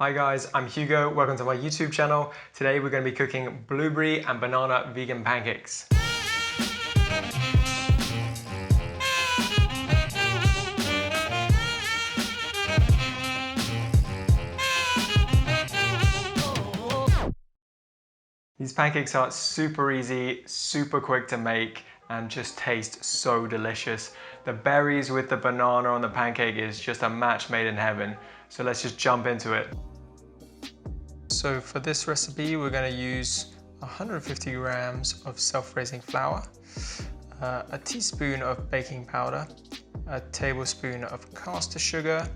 Hi guys, I'm Hugo. Welcome to my YouTube channel. Today we're going to be cooking blueberry and banana vegan pancakes. These pancakes are super easy, super quick to make, and just taste so delicious. The berries with the banana on the pancake is just a match made in heaven. So let's just jump into it. So for this recipe, we're going to use 150 grams of self-raising flour, a teaspoon of baking powder, a tablespoon of caster sugar,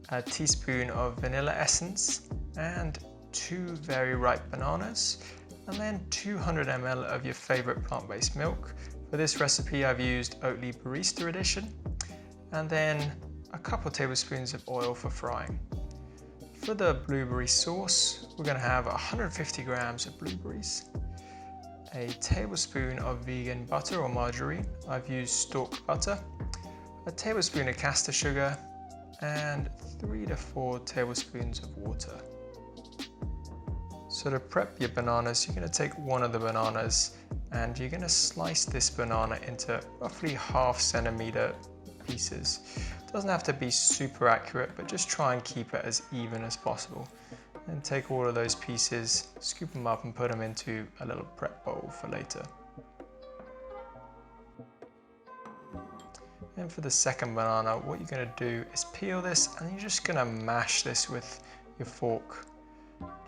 a teaspoon of vanilla essence, and 2 very ripe bananas, and then 200 ml of your favorite plant-based milk. For this recipe, I've used Oatly Barista Edition, and then a couple tablespoons of oil for frying. For the blueberry sauce, we're going to have 150 grams of blueberries, a tablespoon of vegan butter or margarine. I've used stork butter, a tablespoon of caster sugar, and 3 to 4 tablespoons of water. So to prep your bananas, you're going to take one of the bananas and you're going to slice this banana into roughly ½ centimeter pieces. It doesn't have to be super accurate, but just try and keep it as even as possible. And take all of those pieces, scoop them up and put them into a little prep bowl for later. And for the second banana, what you're going to do is peel this and you're just going to mash this with your fork,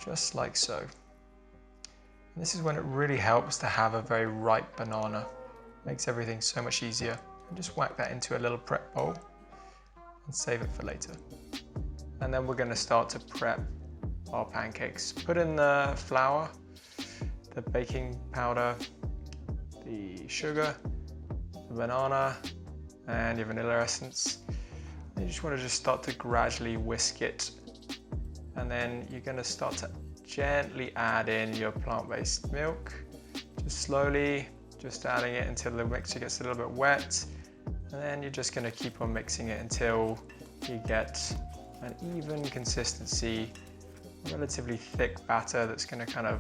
just like so. And this is when it really helps to have a very ripe banana. Makes everything so much easier. And just whack that into a little prep bowl and save it for later. And then we're going to start to prep our pancakes. Put in the flour, the baking powder, the sugar, the banana, and your vanilla essence. And you just want to start to gradually whisk it. And then you're going to start to gently add in your plant-based milk. Just slowly, just adding it until the mixture gets a little bit wet. And then you're just going to keep on mixing it until you get an even consistency, relatively thick batter that's going to kind of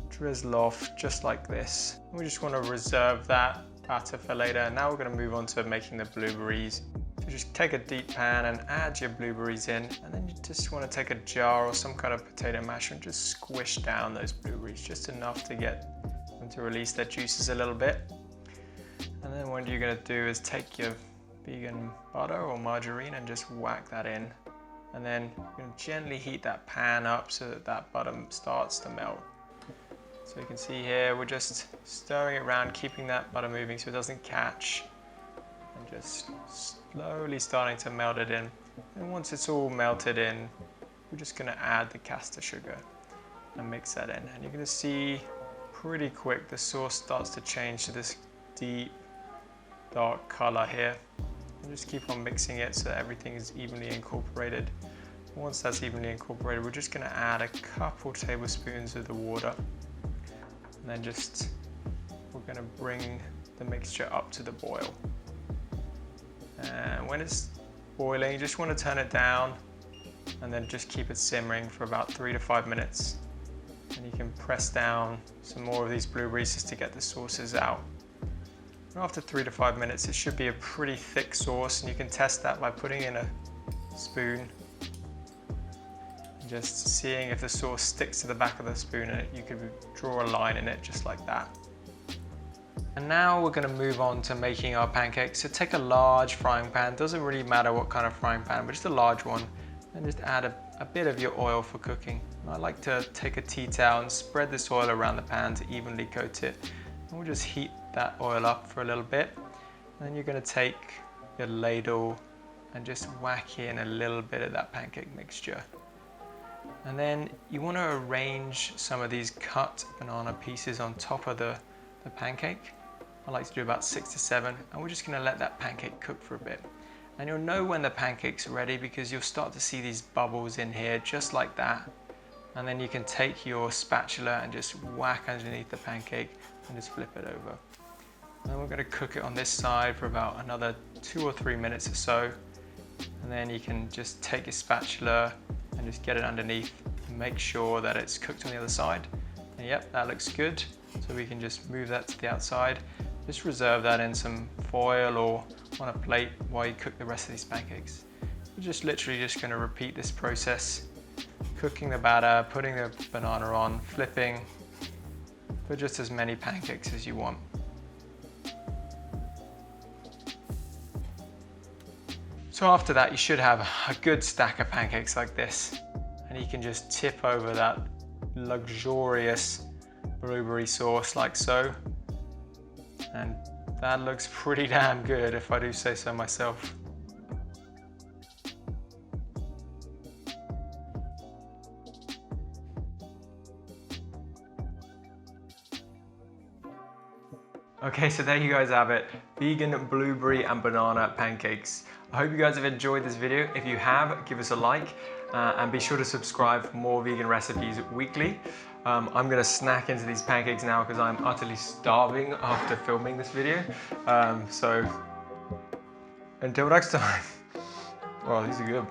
drizzle off just like this. And we just want to reserve that batter for later. Now we're going to move on to making the blueberries. So just take a deep pan and add your blueberries in, and then you just want to take a jar or some kind of potato masher and just squish down those blueberries just enough to get them to release their juices a little bit. And then what you're going to do is take your vegan butter or margarine and just whack that in. And then you're going to gently heat that pan up so that that butter starts to melt. So you can see here, we're just stirring it around, keeping that butter moving so it doesn't catch. And just slowly starting to melt it in. And once it's all melted in, we're just going to add the caster sugar and mix that in. And you're going to see pretty quick the sauce starts to change to this deep dark color here. And just keep on mixing it so that everything is evenly incorporated. Once that's evenly incorporated, we're just going to add a couple tablespoons of the water. And then we're going to bring the mixture up to the boil. And when it's boiling, you just want to turn it down and then just keep it simmering for about 3 to 5 minutes. And you can press down some more of these blueberries just to get the sauces out. And after 3 to 5 minutes, it should be a pretty thick sauce, and you can test that by putting in a spoon and just seeing if the sauce sticks to the back of the spoon, and you could draw a line in it just like that. And now we're going to move on to making our pancakes. So take a large frying pan, doesn't really matter what kind of frying pan, but just a large one, and just add a bit of your oil for cooking. And I like to take a tea towel and spread this oil around the pan to evenly coat it. And we'll just heat that oil up for a little bit. And then you're going to take your ladle and just whack in a little bit of that pancake mixture. And then you want to arrange some of these cut banana pieces on top of the pancake. I like to do about 6 to 7, and we're just going to let that pancake cook for a bit. And you'll know when the pancake's ready because you'll start to see these bubbles in here just like that. And then you can take your spatula and just whack underneath the pancake and just flip it over. And then we're going to cook it on this side for about another 2 or 3 minutes or so. And then you can just take your spatula and just get it underneath and make sure that it's cooked on the other side. And yep, that looks good. So we can just move that to the outside. Just reserve that in some foil or on a plate while you cook the rest of these pancakes. We're just literally just going to repeat this process, cooking the batter, putting the banana on, flipping for just as many pancakes as you want. So after that, you should have a good stack of pancakes like this, and you can just tip over that luxurious blueberry sauce like so. And that looks pretty damn good, if I do say so myself. Okay, so there you guys have it. Vegan blueberry and banana pancakes. I hope you guys have enjoyed this video. If you have, give us a like and be sure to subscribe for more vegan recipes weekly. I'm gonna snack into these pancakes now because I'm utterly starving after filming this video. So until next time. Oh, these are good.